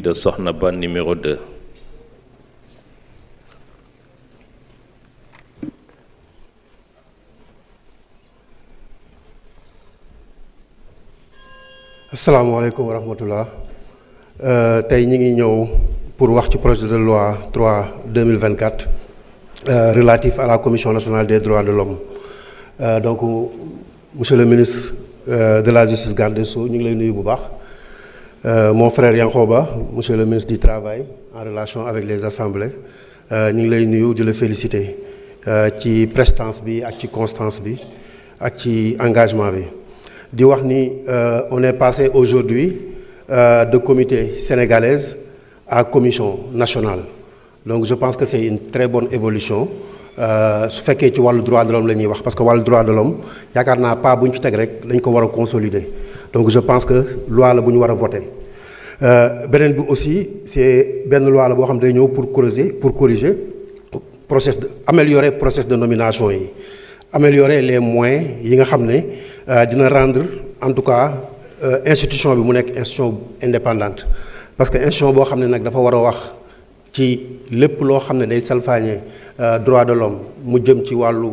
de Sokhna Ba numéro 2. Asalaamaaleykum wa rahmatullah. Tey ñi ngi ñëw pour wax ci projet de loi 3/2024 relatif à la Commission nationale des droits de l'homme. Donc monsieur le ministre de la justice garde des Sceaux ñu ngi lay nuyu bu baax. Mon frère Yankhoba, monsieur le ministre du travail en relation avec les assemblées ñu ngi lay nuyu di la féliciter ci prestance bi ak ci constance bi ak ci engagement bi. di wax ni on est passé aujourd'hui de comité sénégalaise à commission nationale. Donc je pense que c'est une très bonne évolution su fekkee ci wàllu droit de l'homme la ñuy wax parce que wàllu droit de l'homme yaakaar naa pas bu ñu ci teg rek dañ ko war a consolider. Donc je pense que loi la bu ñu war a voter beneen bi aussi c'est benn loi la boo xam day ñëw pour corriger améliorer process de nomination yi, améliorer les moyens yi nga xam ne dina rendre en tout cas institution bi mu nekk institution indépendante. Parce que institution boo xam ne nag dafa war a wax ci lépp loo xam ne day salfaañe droit de l'homme mu jëm ci wàllu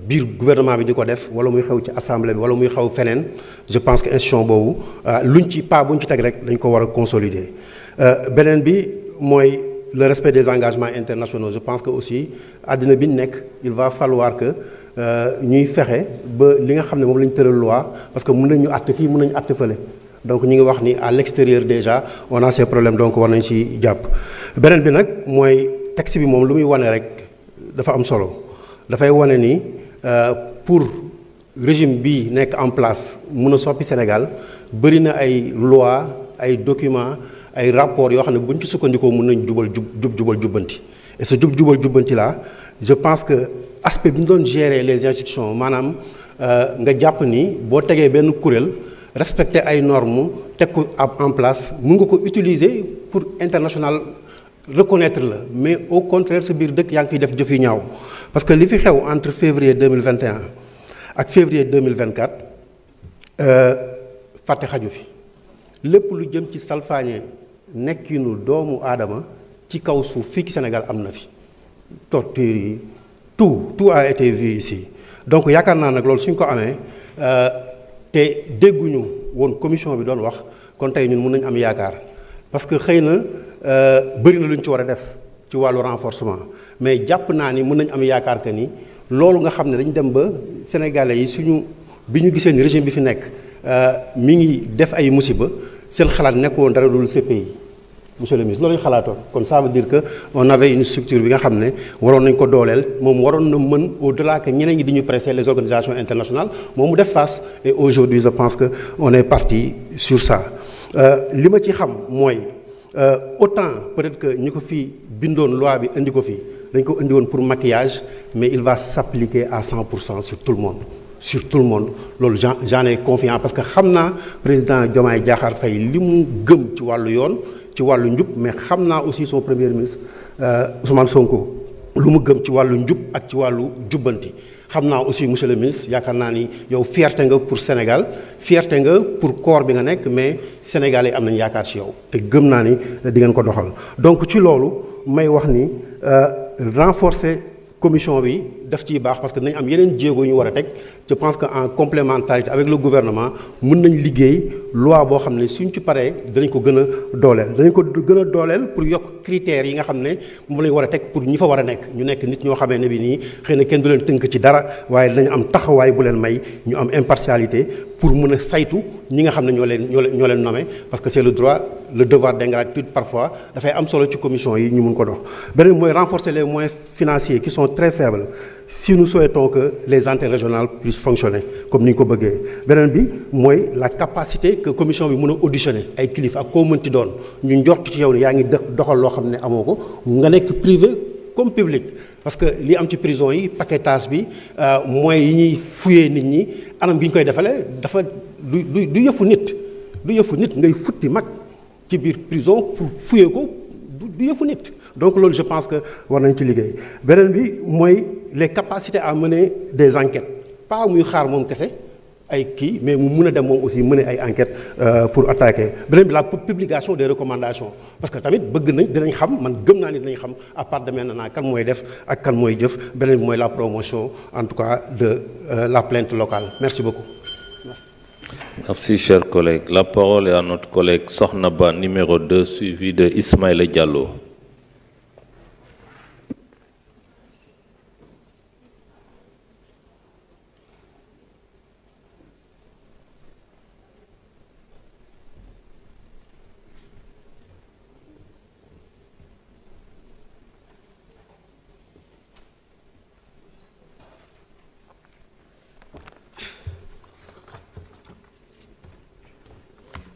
biir gouvernement bi di ko def wala muy xew ci assemblée bi wala muy xew feneen. Je pense que institution boobu buñ ci teg rek dañ ko war a consolider. Beneen bi mooy le respect des engagements internationaux. Je pense que aussi àddina bi ñu nekk il va falloir que ñuy fexe ba li nga xam ne moom la ñu tëral loi parce que mën nañu àtte fii mën nañu àtte fële. Donc ñu ngi wax ni à l'extérieur déjà on a ces problèmes donc war nañ ci jàpp. Beneen bi nag mooy texte bi moom lu muy wane rek dafa am solo dafay wane ni pour régime bi nekk en place mun a soppi Sénégal bëri na ay loi ay documents ay rapports yoo xam ne bu ñu ci sukkandikoo mën nañ jubal jubbanti. Et ce jubal jubbanti là je pense que aspect bi ñu doon gérer les institutions maanaam nga jàpp ni boo tegee benn kuréel respecter ay normes teg ko en place mun nga ko utiliser pour international reconnaître la mais au contraire sa biir dëkk yaa ngi fiy def jëf yu ñaaw. Parce que li fi xew entre février 2021 ak février 2024 fàtte xaju fi lépp lu jëm ci salfaañe nekkinu doomu aadama ci kaw suuf fii ci Sénégal am na fi torture yi tout a été vu ici. Donc yaakaar naa nag loolu suñ ko amee te dégguñu woon commission bi doon wax kon tey ñun mën nañu am yaakaar parce que xëy na bëri na lu ñu ci war a def ci wàllu renforcement mais jàpp naa ni mën nañu am yaakaar que ni loolu nga xam ne dañu dem ba sénégalais yi bi ñu gisee ni régime bi fi nekk mi ngi def ay musiba seen xalaat nekk woon dara dul CPI monsieur le ministre loolu lañu xalaatoon kon ça veut dire que on avait une structure bi nga xam ne waroon nañ ko dooleel moom waroon na mën au-delà que ñeneen ñi di ñu presser les organisations internationales moom mu def face et aujourd'hui je pense que on est parti sur ça. Li ma ci xam mooy autant peut-être que ñi ko fi bindoon loi bi indi ko fi dañ ko indi woon pour maquillage mais il va s'appliquer à 100% sur tout le monde loolu j'en ai confiance parce que xam naa président Diomaye Diakhar Faye li mu gëm ci wàllu yoon ci wàllu njub mais xam naa aussi son premier ministre Ousmane Sonko lu mu gëm ci wàllu njub ak ci wàllu jubbanti. Xam naa aussi monsieur le ministre yaakaar naa ni yow fierté nga pour Sénégal fierté nga pour corps bi nga nekk mais sénégalais am nañu yaakaar ci yow te gëm naa ni di ngeen ko doxal. Donc ci loolu may wax ni renforcer commission bi daf ciy baax parce que dañ am yeneen jéego yu ñu war a teg. Je pense que en complémentarité avec le gouvernement mën nañ liggéey loi boo xam ne suñ ci paree danañ ko gën a dooleel pour yokk critères yi nga xam ne moom lañ war a teg pour ñi fa war a nekk ñu nekk nit ñoo xamee ne bi nii xëy na kenn du leen tënk ci dara waaye dinañ am taxawaay bu leen may ñu am impartialité pour mën a saytu ñi nga xam ne ñoo leen nommé parce que c'est le devoir d'ingratitude parfois dafay am solo ci commission yi ñu mun ko dox. Beneen mooy renforcer les moyens financiers qui sont très faibles si nous souhaitons que les antennes régionales puissent fonctionner comme ni ñu ko bëggee. Beneen bi mooy la capacité que commission bi mën a auditionner ay kilifa ak koo mënti doon ñu njort ci yow ne yaa ngi doxal loo xam ne amoo ko nga nekk privé comme public. Parce que li am ci prison yi paquetage bi moyens yi ñuy fuyee nit ñi anam gi ñu koy defalee dafa du yëfu nit ngay futti mag ci biir prison pour fuyee ko du yëfu nit. Donc loolu je pense que war nañ ci liggéey. Beneen bi mooy les capacités à mener des enquêtes pas muy xaar moom kese mais mu mën a dem moom aussi mener ay enquête pour attaquer beneen bi la publication des recommandations parce que tamit bëgg nañ dinañ xam man gëm naa ni dinañ xam à part de maintenant kan mooy def ak kan mooy jëf beneen bi mooy la promotion en tout cas de la plainte locale merci beaucoup. Merci cher collègue. La parole est à notre collègue Sokhna Ba numéro 2 suivi de Ismaïla Diallo.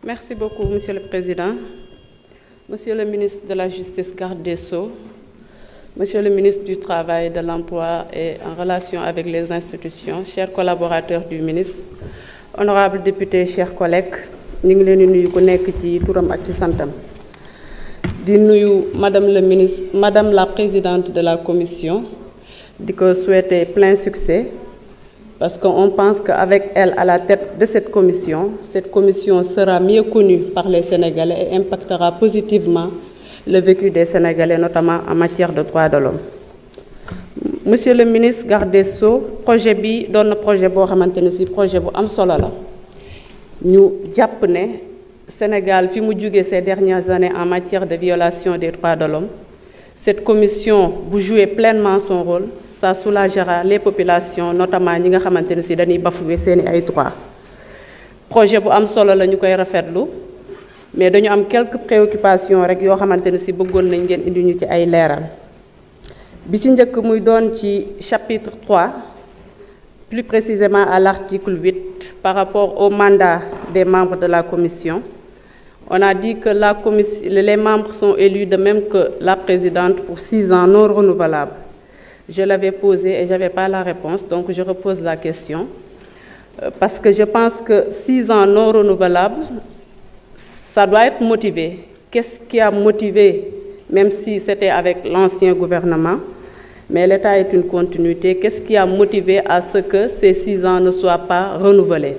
Merci beaucoup, Monsieur le Président. Monsieur le ministre de la Justice, garde des Sceaux, Monsieur le ministre du Travail et de l'Emploi et en relation avec les institutions, chers collaborateurs du ministre, honorables députés, chers collègues, ñu ngi leen di nuyu ku nekk ci turam ak ci santam. Di nuyu Madame la Présidente de la Commission, di ko souhaiter plein succès. Parce qu'on pense qu'avec elle à la tête de cette commission sera mieux connue par les Sénégalais et impactera positivement le vécu des Sénégalais, notamment en matière de droits de l'homme. Monsieur le ministre garde des Sceaux, projet bi doon na projet boo xamante ne ci projet bu am solo la ñu jàpp ne Sénégal fi mu jógee ces dernières années en matière de violation des droits de l'homme, cette commission bu jouer pleinement son rôle. Ça soulagera les populations notamment ñi nga xamante ne ci dañuy bafouer seeni ay droits. Projet bu am solo la ñu koy rafetlu mais dañu am quelques préoccupations rek yoo xamante ne ci bëggoon nañ ngeen indi ñu ci ay leeral. Bi ci njëkk muy doon ci chapitre 3 plus précisément à l'article 8 par rapport au mandat des membres de la commission. On a dit que les membres sont élus de même que la présidente pour 6 ans non renouvelables. Je l'avais posé et je n'avais pas la réponse, donc je repose la question. Parce que je pense que 6 ans non renouvelables, ça doit être motivé. Qu'est-ce qui a motivé, même si c'était avec l'ancien gouvernement, mais l'État est une continuité, qu'est-ce qui a motivé à ce que ces 6 ans ne soient pas renouvelés?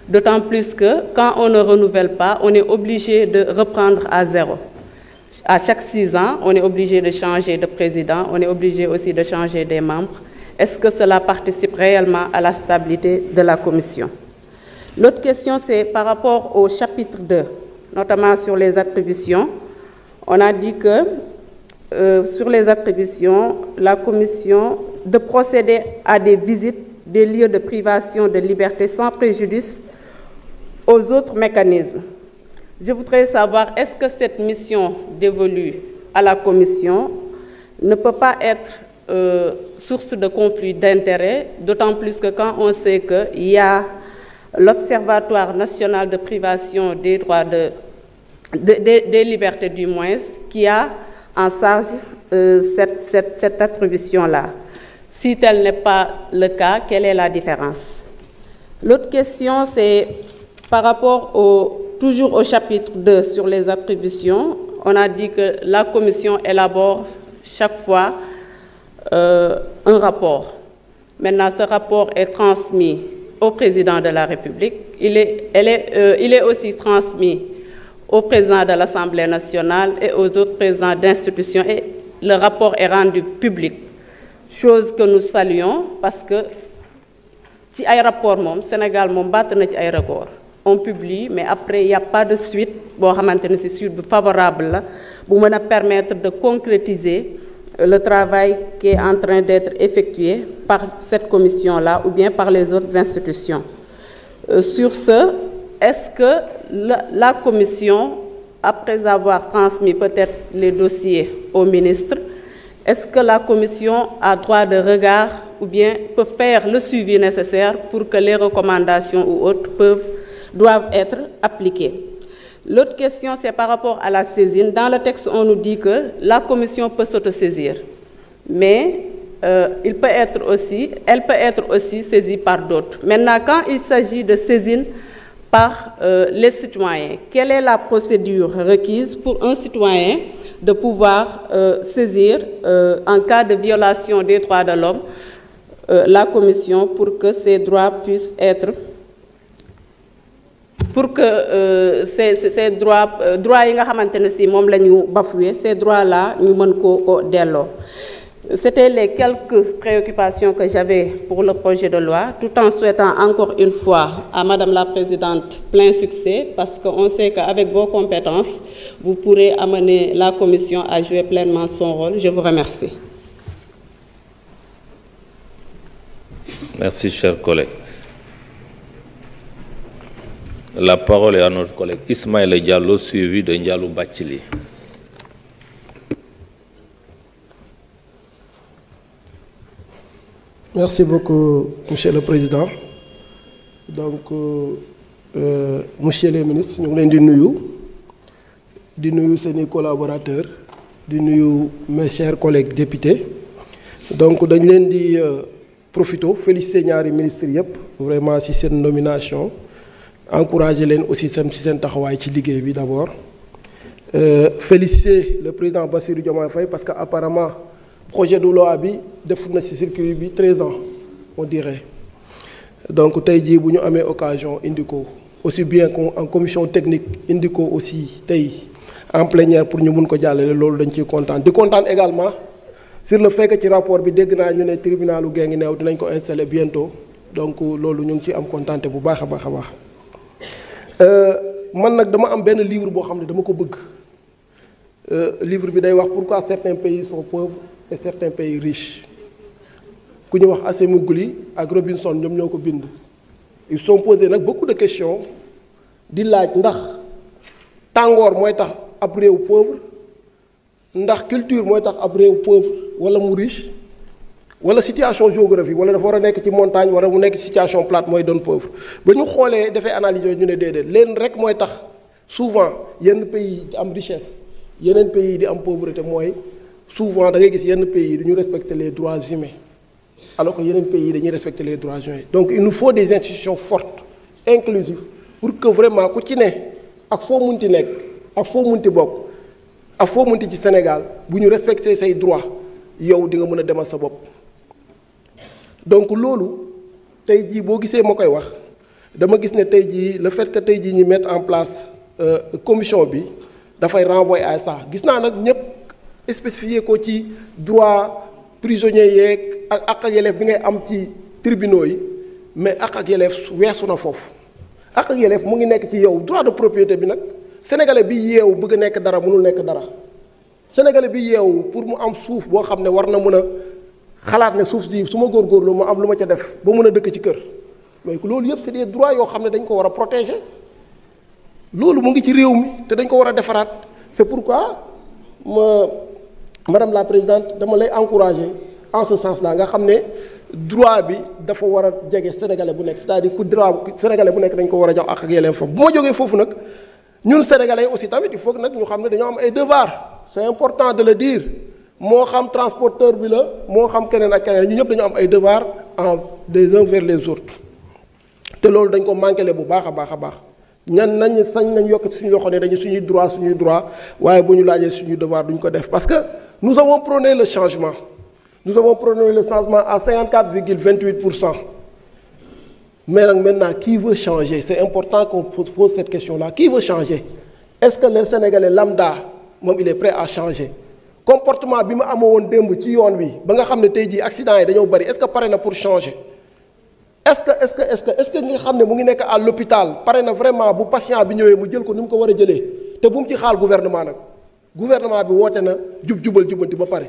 D'autant plus que quand on ne renouvelle pas, on est obligé de reprendre à zéro. À chaque 6 ans, on est obligé de changer de président, on est obligé aussi de changer des membres. Est-ce que cela participe réellement à la stabilité de la commission? L'autre question, c'est par rapport au chapitre 2, notamment sur les attributions. On a dit que sur les attributions, la commission de procéder à des visites des lieux de privation de liberté sans préjudice aux autres mécanismes. Je voudrais savoir, est-ce que cette mission dévolue à la Commission ne peut pas être source de conflit d'intérêts, d'autant plus que quand on sait qu'il y a l'Observatoire national de privation des droits des libertés du moins, qui a en charge cette attribution-là. Si tel n'est pas le cas, quelle est la différence? L'autre question, c'est par rapport toujours au chapitre 2 sur les attributions. On a dit que la commission élabore chaque fois un rapport. Maintenant, ce rapport est transmis au président de la République. Il est aussi transmis au président de l'Assemblée nationale et aux autres présidents d'institutions. Et le rapport est rendu public. Chose que nous saluons parce que ci ay rapport moom Sénégal moom batt na ci ay record. On publie mais après il n'y a pas de suite boo xamante ne ci suite bu favorable la bu mën a permettre de concrétiser le travail qui est en train d'être effectué par cette commission-là ou bien par les autres institutions. Sur ce, est-ce que la commission, après avoir transmis peut-être les dossiers au ministre, est-ce que la commission a droit de regard ou bien peut faire le suivi nécessaire pour que les recommandations ou autres doivent être appliquées? L'autre question, c'est par rapport à la saisine. Dans le texte, on nous dit que la commission peut s'autosaisir, mais elle peut être aussi saisie par d'autres. Maintenant, quand il s'agit de saisine par les citoyens, quelle est la procédure requise pour un citoyen de pouvoir saisir en cas de violation des droits de l'homme la commission pour que ces droits puissent être pour que ces droits yi nga xamante ne si moom la ñu bafoué ces droits là ñu mën ko delloo. C'était les quelques préoccupations que j'avais pour le projet de loi, tout en souhaitant encore une fois à Madame la Présidente plein succès, parce qu'on sait qu'avec vos compétences, vous pourrez amener la Commission à jouer pleinement son rôle. Je vous remercie. Merci, chers collègues. La parole est à notre collègue Ismaïla Diallo, suivi de Ndialou Bathily. Merci beaucoup, Monsieur le Président. Donc, Monsieur le Ministre, nous voulons nuyu ses collaborateurs, mes chers collègues députés. Donc, nous voulons profiter, féliciter les ministres vraiment si cette nomination, encourager les aussi si c'est travail d'abord. Féliciter le président Bassirou Diomaye Faye parce qu'apparemment, projet de loi bi def na ci circuit bi 13 ans on dirait donc tey jii bu ñu amee occasion indi ko aussi bien en commission technique indi ko aussi tey en plénière pour ñu mun ko jàllale loolu dañ ciy kontaan di kontaan également sur le fait que ci rapport bi dégg naa ñu ne tribunalu Guinguinéo dinañ ko installer bientôt donc loolu ñu ngi ciy am kontaante bu baax a baax a baax man nag dama am benn livre boo xam ne dama ko bëgg livre bi day wax pourquoi certains pays sont pauvres et certains pays riches ku ñu wax Acemoglu ak Robinson ñoom ñoo ko bind. Ils sont posés nag beaucoup de questions di laaj ndax tàngoor mooy tax ab réew pauvre ndax culture mooy tax ab réew pauvre wala mu riche wala situation géographique wala dafa war a nekk ci montagne wala mu nekk situation plate mooy doon pauvre ba ñu xoolee dafay analyse yooyu ñu ne déedéet leen rek mooy tax souvent yenn pays di am richesse yeneen pays di am pauvreté mooy. Souvent, dans les pays, nous respectons les droits humains, alors que dans les pays, nous respectons les droits humains. Donc, il nous faut des institutions fortes, inclusives, pour que vraiment, quand tu es à Faux-Muntinek, à Faux-Muntibok, à Faux-Munti du Sénégal, nous respectons ces droits, yow di nga mëna démal sa bop. Donc lolu tay ji bo gisé makoy wax dama gis né tay ji le fait que tay ji ñi mettre en place commission bi da fay renvoyer à ça. Gis na nak ñep spécifié ko ci droit prisonnier yeeg ak yelleef bi ngay am ci tribunaux yi mais ak yelleef weesu na foofu ak yelleef mu ngi nekk ci yow droit de propriété bi nag sénégalais bi yeewu bëgg nekk dara mënul nekk dara sénégalais bi yeewu pour mu am suuf boo xam ne war na mën a xalaat ne suuf si su ma góorgóorlu mu am lu ma ca def ba mën a dëkk ci kër mais loolu yëpp c'est des droits yoo xam ne dañ ko war a protéger loolu mu ngi ci réew mi te dañ ko war a defaraat c'est pourquoi Madame la Présidente dama lay encourager en ce sens là nga xam ne droit bi dafa war a jege sénégalais bu nekk c'est-à-dire ku droit sénégalais bu nekk dañ ko war a jox ak yelleef fa bu ma jógee foofu nag ñun sénégalais aussi tamit il faut que nag ñu xam ne dañoo am ay devoir c'est important de le dire moo xam transporteur bi la moo xam keneen ak keneen ñu ñëpp dañoo am ay devoir des uns vers les autres te loolu dañ ko manqué bu baax a baax a baax ñan nañ sañ nañ yokk suñu loxo ne dañu suñuy droit waaye bu ñu laajee suñuy devoir duñ ko def parce que nous avons prôné le changement nous avons prôné le changement à 54,28%. Mais maintenant, qui veut changer? C'est important qu'on pose cette question-là. Qui veut changer? Est-ce que le Sénégalais lambda, même, il est prêt à changer? Comportement bi ma amoon démb ci yoon wi ba nga xam ne tey jii accident yi dañoo bari est-ce que pare na pour changer? Est-ce que nga xam ne mu ngi nekk à l'hôpital pare na vraiment bu patient bi ñëwee mu jël ko ni mu ko war a jëlee te bu mu ci xaal gouvernement nag gouvernement bi woote na jubal jubanti ba pare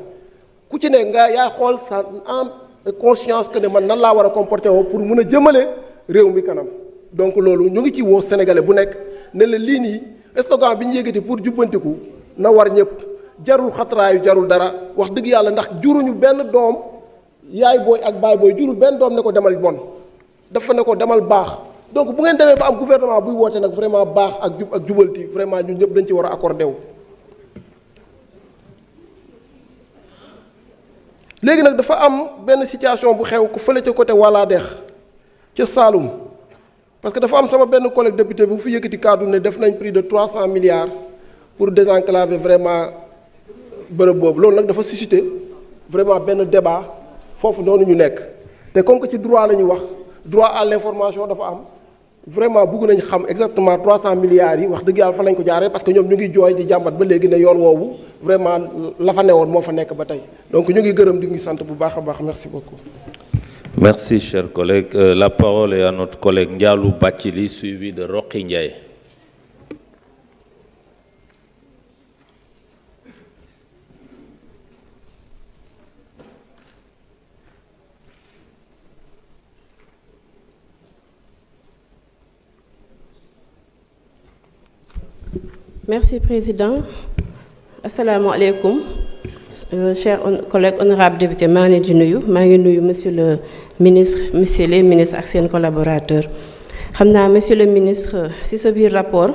ku ci ne nga yaay xool sa en conscience que ne man nan laa war a comporter woo pour mun a jëmale réew mi kanam donc loolu ñu ngi ci woo sénégalais bu nekk ne la lii nii slogan bi ñu yëgati pour jubbantiku na war ñëpp jarul xatraayu jarul dara wax dëgg yàlla ndax juruñu benn doom yaay booy ak baay booy jurul benn doom ne ko demal bon dafa ne ko demal baax donc bu ngeen demee ba am gouvernement buy woote nag vraiment baax ak jub ak jubalti vraiment ñun ñëpp dañ ci war a accordé wu. léegi nag dafa am benn situation bu xew ku fële ca côté Waladex ca Saloum parce que dafa am sama benn collègue député bu fi yëkkati kaddu ne def nañ plus de 300 milliards pour désenclaver vraiment bërëb boobu loolu nag dafa susciter vraiment benn débat foofu noonu ñu nekk te comme que ci droit la ñu wax droit à l'information dafa am vraiment bëgg nañ xam exactement 300 milliards yi wax dëgg yàlla fa lañ ko jaaree parce que ñoom ñu ngi jooy di jàmbat ba léegi ne yoon woowu vraiment la fa newoon moo fa nekk ba tey donc ñu ngi gërëm di ngi sant bu baax a baax merci beaucoup. Merci, chers collègues. La parole est à notre collègue Ndialou Bathily, suivi de Roqi Ndiaye. Merci, Président. Assalamu alaikum. Chers collègues honorables députés, maa ngi nuyu monsieur le ministre, monsieur les ministres ak seen collaborateurs. Xam naa monsieur le ministre si sa biir rapport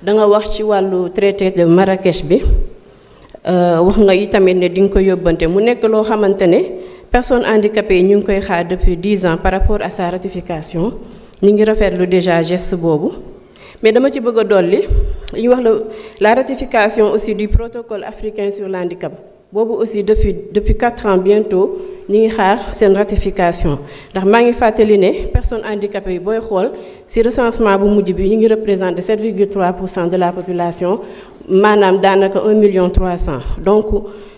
da nga wax ci wàllu traité de Marrakech bi wax nga yi tamit ne di nga ko yóbbante mu nekk loo xamante ne personnes handicapées yi ñu ngi koy xaar depuis 10 ans par rapport à sa ratification ñu ngi rafetlu déjà geste boobu. Mais dama ci bëgg a dolli li ñuy wax la ratification aussi du protocole africain sur l'handicap boobu aussi depuis 4 ans bientôt ñi ngi xaar seen ratification ndax maa ngi fàttali ne personnes handicapées yi booy xool ci recensement bu mujj bi ñu ngi représenté 7,3% de la population maanaam daanaka 1,3 million. Donc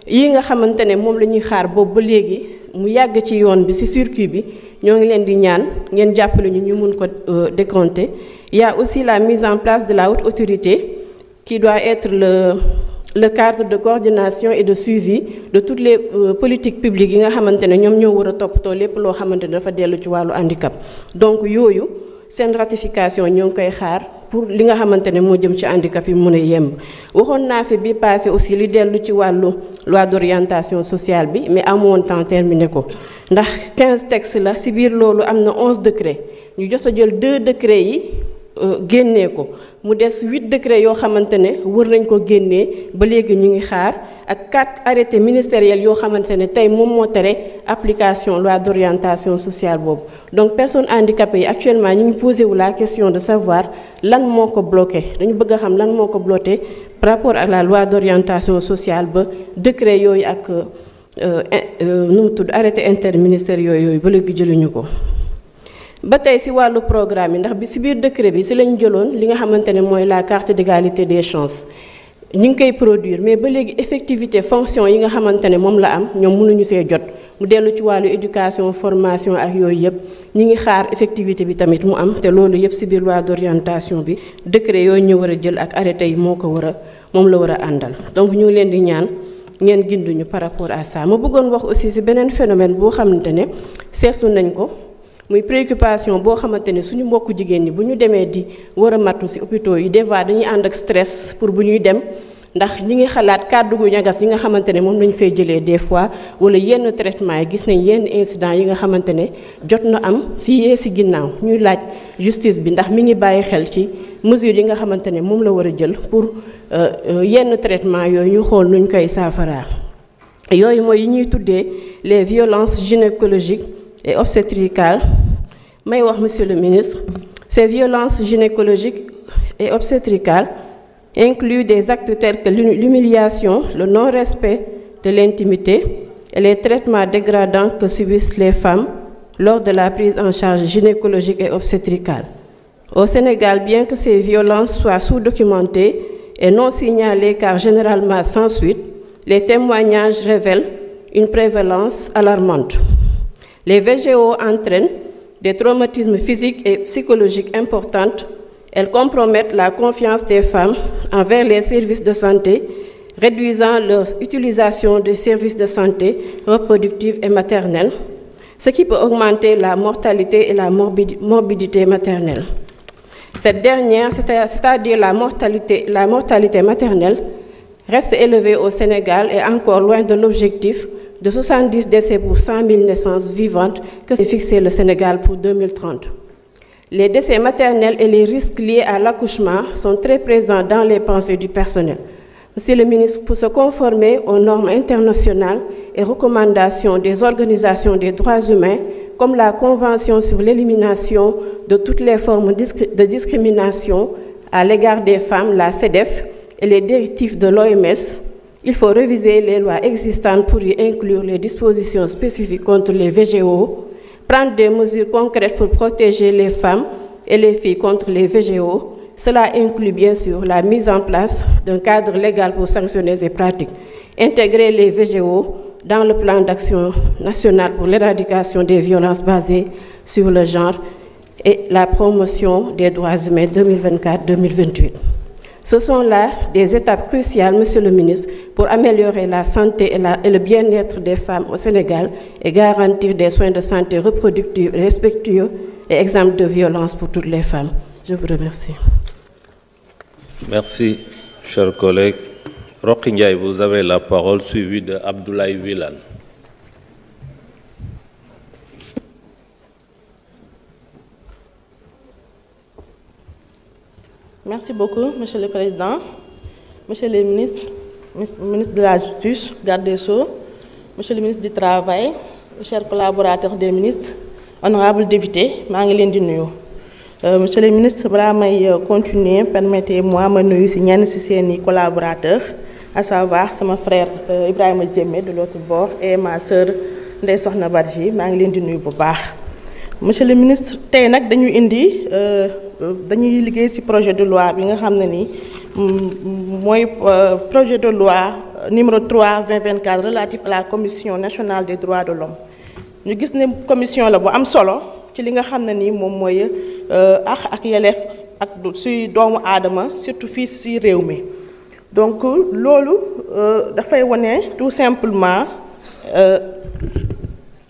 yi nga xamante ne moom la ñuy xaar boobu ba léegi mu yàgg ci yoon bi ci circuit bi ñoo ngi leen di ñaan ngeen jàppale ñu mun ko décompter. Il y a aussi la mise en place de la haute autorité qui doit être le cadre de coordination et de suivi de toutes les politiques publiques yi nga xamante ne ñoom ñoo war a toppatoo lépp loo xamante ne dafa dellu ci wàllu handicap. Donc yooyu seen ratification ñoo ngi koy xaar pour li nga xamante ne moo jëm ci handicap yi mën a yemb. waxoon naa fi bi passé aussi li dellu ci wàllu loi d'orientation sociale bi mais amoon temps terminé ko ndax 15 textes la ci biir loolu am na 11 décrets ñu jot a jël 2 décrets yi. Génnee ko mu des 8 décrets yoo xamante ne wër nañ ko génnee ba léegi ñu ngi xaar ak 4 arrêtés ministériels yoo xamante ne tey moom moo tere application loi d'orientation sociale boobu. Donc personnes handicapées yi actuellement ñu ngi posé wu la question de savoir lan moo ko bloqué dañu bëgg a xam lan moo ko bloqué par rapport à la loi d'orientation sociale ba décret yooyu ak nu mu tudd arrêté interministériel yooyu ba léegi jëluñu ko. ba tey ci wàllu programme yi ndax bi ci biir décret bi ci lañu jëloon li nga xamante ne mooy la carte d'égalité des chances ñu ngi koy produire mais ba léegi effectivité fonction yi nga xamante ne moom la am ñoom mënuñu see jot mu dellu ci wàllu éducation formation ak yooyu yëpp ñi ngi xaar effectivité bi tamit mu am te loolu yëpp ci biir loi d'orientation bi décret yooyu ñu war a jël ak arrêté yi moom la war a àndal donc ñu ngi leen di ñaan ngeen ginduñu par rapport à ça ma bëggoon wax aussi ci beneen phénomène boo xamante ne seetlu nañ ko muy préoccupation boo xamante ne suñu mbokku jigéen ñi bu ñu demee di war a matu ci hôpitaux yi des fois dañuy ànd ak stress pour bu ñuy dem ndax ñi ngi xalaat kàddu gu ñagas yi nga xamante ne moom lañu fay jëlee des fois wala yenn traitement yi gis nañ yenn incident yi nga xamante ne jot na am ci ginnaaw ñuy laaj justice bi ndax mi ngi bàyyi xel ci mesures yi nga xamante ne moom la war a jël pour yenn traitement yooyu ñu xool nuñ koy saafaraa yooyu mooy yi ñuy tuddee les violences gynécologiques et obstétricales. may wax monsieur le ministre, ces violences gynécologiques et obstétricales incluent des actes tels que l'humiliation, le non-respect de l'intimité et les traitements dégradants que subissent les femmes lors de la prise en charge gynécologique et obstétricale. Au Sénégal, bien que ces violences soient sous-documentées et non signalées car généralement sans suite, les témoignages révèlent une prévalence alarmante. Les VGO entraînent des traumatismes physiques et psychologiques importants. Elles compromettent la confiance des femmes envers les services de santé, réduisant leur utilisation des services de santé reproductive et maternelle, ce qui peut augmenter la mortalité et la morbidité maternelle. Cette dernière, c'est-à-dire la mortalité maternelle, reste élevée au Sénégal et encore loin de l'objectif de 70 décès pour 100 000 naissances vivantes que s'est fixé le Sénégal pour 2030. Les décès maternels et les risques liés à l'accouchement sont très présents dans les pensées du personnel. Monsieur le ministre, pour se conformer aux normes internationales et recommandations des organisations des droits humains, comme la Convention sur l'élimination de toutes les formes de discrimination à l'égard des femmes, la CEDEF, et les directives de l'OMS, il faut réviser les lois existantes pour y inclure les dispositions spécifiques contre les VGO, prendre des mesures concrètes pour protéger les femmes et les filles contre les VGO. Cela inclut bien sûr la mise en place d'un cadre légal pour sanctionner ces pratiques, intégrer les VGO dans le plan d'action national pour l'éradication des violences basées sur le genre et la promotion des droits humains 2024-2028. Ce sont là des étapes cruciales, Monsieur le ministre, pour améliorer la santé et le bien-être des femmes au Sénégal et garantir des soins de santé reproductifs respectueux et exempts de violence pour toutes les femmes. Je vous remercie. Merci, chers collègues. Roqi Ndiaye, vous avez la parole, suivi de Abdoulaye Wilane. Merci beaucoup, Monsieur le Président, Monsieur le ministre, ministre de la Justice, garde des Sceaux, Monsieur le ministre du Travail, chers collaborateurs des ministres, honorables députés, maa ngi leen di nuyu. Monsieur le ministre, balaa may continuer, permettez-moi ma nuyu ci ñenn ci seeni collaborateurs, à savoir sama frère Ibrahima Diémé de l'autre bord et ma sœur Ndeye Sokhna Badji, maa ngi leen di nuyu bu baax. Monsieur le ministre, tey nag dañuy liggéey ci projet de loi bi nga xam ne ni mooy projet de loi numéro 3/2024 relatif à la Commission nationale des droits de l'homme. ñu gis ne commission la bu am solo ci li nga xam ne ni moom mooy ak yelleef ak ci doomu aadama surtout fii ci réew mi. Donc loolu dafay wane tout simplement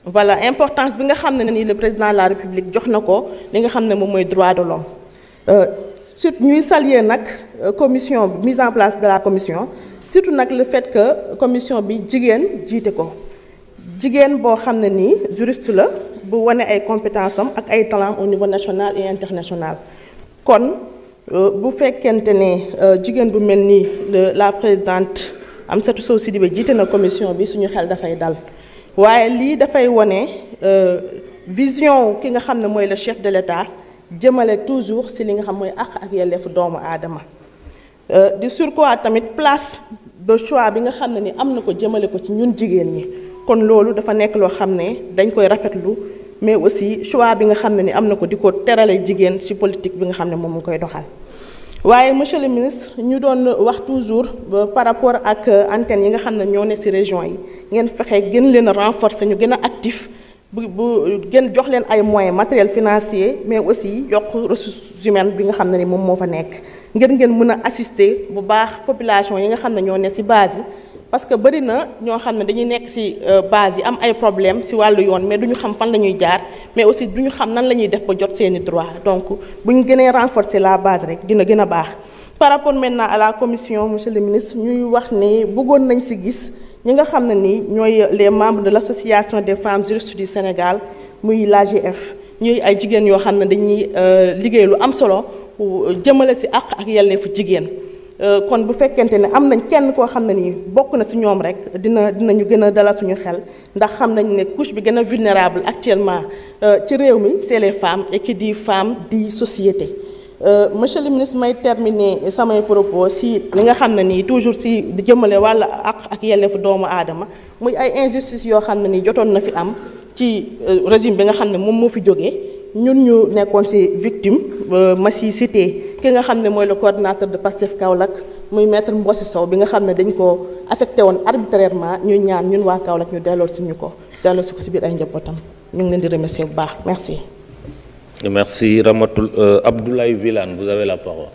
voilà importance bi nga xam ne ni le président de la République jox na ko li nga xam ne moom mooy droit de l'homme. Surtout ñuy saluer nag commission mise en place de la commission surtout nag le fait que commission bi jigéen jiite ko jigéen boo xam ne nii juriste la bu wane ay compétences am ak ay talent au niveau national et international. Kon bu fekkente ne jigéen bu mel nii la présidente Amsatou Sow Sidibé jiite na commission bi suñu xel dafay dal waaye lii dafay wane vision ki nga xam ne mooy le chef de l'État jëmale toujours ci li nga xam mooy ak yelleefu doomu aadama di surcroît tamit place de choix bi nga xam ne ni am na ko jëmale ko ci ñun jigéen ñi kon loolu dafa nekk loo xam ne dañ koy rafetlu mais aussi choix bi nga xam ne ni am na ko di ko terale jigéen ci politique bi nga xam ne moom mu koy doxal. waaye monsieur le ministre ñu doon wax toujours par rapport ak antenne yi nga xam ne ñoo ne ci région yi ngeen fexe gën leen a renforcer ñu gën a actif bu gën jox leen ay moyens matériels financiers mais aussi yokk ressources humaines bi nga xam ne ni moom moo fa nekk ngeen mën a assister bu baax population yi nga xam ne ñoo ne ci base yi parce que bari na ñoo xam ne dañuy nekk ci base yi am ay problèmes ci wàllu yoon mais duñu xam fan la ñuy jaar mais aussi duñu xam nan la ñuy def ba jot seeni droit donc bu ñu gënee renforcer la base rek dina gën a baax. Par rapport maintenant à la commission monsieur le ministre ñuy wax ne bëggoon nañ ci gis ñi nga xam ne ni ñooy les membres de l'association des femmes juristes du Sénégal muy l'AGF ñuy ay jigéen yoo xam ne dañuy liggéey lu am solo jëmale ci ak yelleefu jigéen. Kon bu fekkente ne am nañ kenn koo xam ne nii bokk na ci ñoom rek dinañu gën a dalal suñu xel ndax xam nañ ne couche bi gën a vulnérable actuellement ci réew mi c'est les femmes et qui dit femme dit société. Monsieur le ministre may terminer samay propos ci li nga xam ne nii toujours ci di jëmale wàll ak yelleefu doomu aadama muy ay injustice yoo xam ne nii jotoon na fi am ci régime bi nga xam ne moom moo fi jógee ñun ñu nekkoon ci victime ma ci cité ki nga xam ne mooy le coordinateur de Pastef Kaolack muy maître Mbossi Sow bi nga xam ne dañ ko affecté woon arbitrairement ñu ñaan ñun waa Kaolack ñu delloo si ko ci biir ay njabootam ñu ngi leen di remercier bu baax merci. Merci Abdoulaye Wilane, vous avez la parole.